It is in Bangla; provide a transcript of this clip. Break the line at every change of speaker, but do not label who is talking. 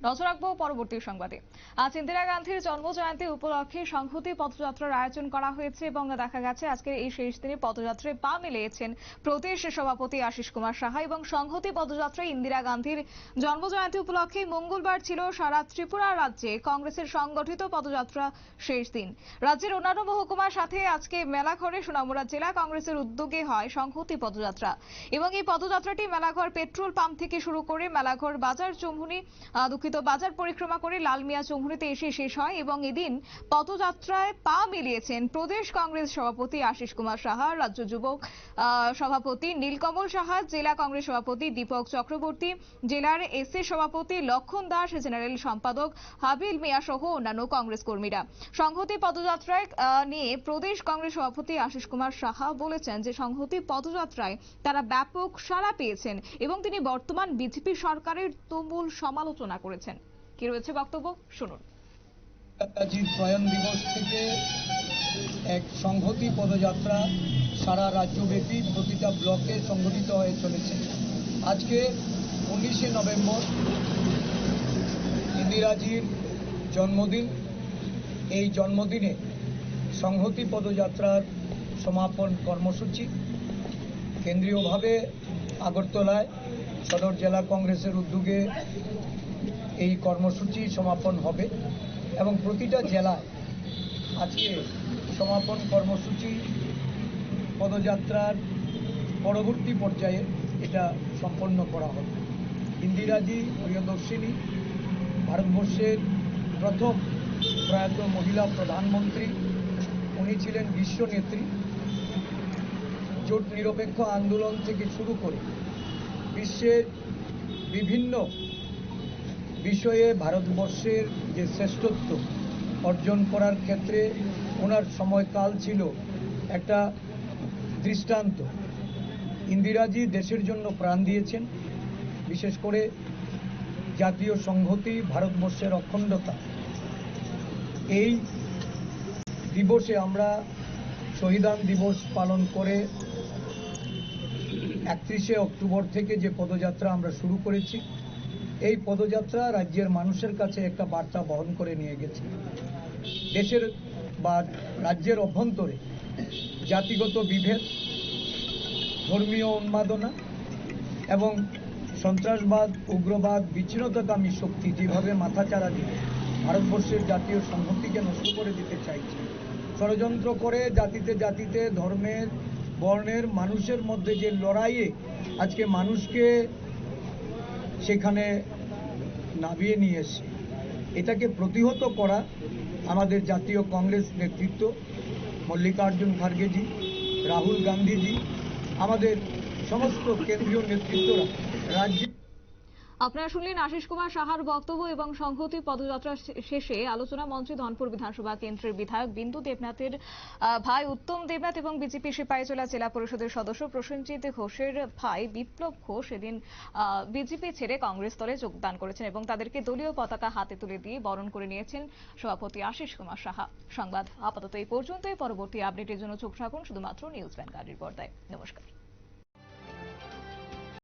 নজর রাখবো পরবর্তী সংবাদে। আজ ইন্দিরা গান্ধীর জন্মজয়ন্তী উপলক্ষে সংহতি পদযাত্রার আয়োজন করা হয়েছে এবং দেখা গেছে আজকের এই শেষ দিনে পদযাত্রায় পা মিলিয়েছেন প্রদেশ সভাপতি আশিস কুমার সাহা এবং সংহতি পদযাত্রায় ইন্দিরা গান্ধীর জন্মজয়ন্তী উপলক্ষে মঙ্গলবার ছিল সারা ত্রিপুরা রাজ্যে কংগ্রেসের সংগঠিত পদযাত্রা শেষ দিন। রাজ্যের অন্যান্য মহকুমার সাথে আজকে মেলাঘরে সোনামুড়া জেলা কংগ্রেসের উদ্যোগে হয় সংহতি পদযাত্রা এবং এই পদযাত্রাটি মেলাঘর পেট্রোল পাম্প থেকে শুরু করে মেলাঘর বাজার চৌমুহনী বাজার পরিক্রমা করে লালমিয়া চৌমুহনীতে এসে শেষ হয় এবং এদিন পদযাত্রায় পা মিলিয়েছেন প্রদেশ কংগ্রেস সভাপতি আশিস কুমার সাহা, রাজ্য যুবক সভাপতি নীলকমল সাহা, জেলা কংগ্রেস সভাপতি দীপক চক্রবর্তী, জেলার এসএ সভাপতি লক্ষণ দাস, জেনারেল সম্পাদক হাবিল মিয়া সহ অন্যান্য কংগ্রেস কর্মীরা। সংহতি পদযাত্রায় নিয়ে প্রদেশ কংগ্রেস সভাপতি আশিস কুমার সাহা বলেছেন যে সংহতি পদযাত্রায় তারা ব্যাপক সাড়া পেয়েছেন এবং তিনি বর্তমান বিজেপি সরকারের তুমুল সমালোচনা করেছেন। কি রয়েছে বক্তব্য শুনুন।
নেতাজির প্রয়াণ দিবস থেকে এক সংহতি পদযাত্রা সারা রাজ্যব্যাপী প্রতিটা ব্লকে সংগঠিত হয়ে চলেছে। আজকে 19শে নভেম্বর ইন্দিরাজির জন্মদিন। এই জন্মদিনে সংহতি পদযাত্রার সমাপন কর্মসূচি কেন্দ্রীয়ভাবে আগরতলায় সদর জেলা কংগ্রেসের উদ্যোগে এই কর্মসূচি সমাপন হবে এবং প্রতিটা জেলায় আজকে সমাপন কর্মসূচি পদযাত্রার পরবর্তী পর্যায়ে এটা সম্পন্ন করা হবে। ইন্দিরাজি প্রিয়দর্শিনী, ভারতবর্ষের প্রথম প্রয়াত মহিলা প্রধানমন্ত্রী। উনি ছিলেন বিশ্বনেত্রী। জোট নিরপেক্ষ আন্দোলন থেকে শুরু করে বিশ্বের বিভিন্ন বিষয়ে ভারতবর্ষের যে শ্রেষ্ঠত্ব অর্জন করার ক্ষেত্রে ওনার সময়কাল ছিল একটা দৃষ্টান্ত। ইন্দিরাজি দেশের জন্য প্রাণ দিয়েছেন, বিশেষ করে জাতীয় সংহতি, ভারতবর্ষের অখণ্ডতা। এই দিবসে আমরা শহীদান দিবস পালন করে 31শে অক্টোবর থেকে যে পদযাত্রা আমরা শুরু করেছি, এই পদযাত্রা রাজ্যের মানুষের কাছে একটা বার্তা বহন করে নিয়ে গেছে। দেশের বা রাজ্যের অভ্যন্তরে জাতিগত বিভেদ, ধর্মীয় উন্মাদনা এবং সন্ত্রাসবাদ, উগ্রবাদ, বিচ্ছিন্নতাকামী শক্তি যেভাবে মাথাচাড়া দিয়ে ভারতবর্ষের জাতীয় সংহতিকে নষ্ট করে দিতে চাইছে, ষড়যন্ত্র করে জাতিতে জাতিতে, ধর্মের, বর্ণের মানুষের মধ্যে যে লড়াইয়ে আজকে মানুষকে সেখানে নামিয়ে নিয়ে এসে এটাকে প্রতিহত করা আমাদের জাতীয় কংগ্রেস নেতৃত্ব, মল্লিকার্জুন খার্গেজি, রাহুল গান্ধীজি, আমাদের সমস্ত কেন্দ্রীয় নেতৃত্বরা রাজ্যে।
আপনারা শুনলেন আশিস কুমার সাহার বক্তব্য এবং সংহতি পদযাত্রা শেষে আলোচনা মঞ্চে ধনপুর বিধানসভা কেন্দ্রের বিধায়ক বিন্দু দেবনাথের ভাই উত্তম দেবনাথ এবং বিজেপি সিপাহীজলা জেলা পরিষদের সদস্য প্রসেনজিৎ ঘোষের ভাই বিপ্লব ঘোষ এদিন বিজেপি ছেড়ে কংগ্রেস দলে যোগদান করেছেন এবং তাদেরকে দলীয় পতাকা হাতে তুলে দিয়ে বরণ করে নিয়েছেন সভাপতি আশিস কুমার সাহা। সংবাদ আপাতত এই পর্যন্তই। পরবর্তী আপডেটের জন্য চোখ রাখুন শুধুমাত্র নিউজ ভ্যানগার্ডের পর্দায়। নমস্কার।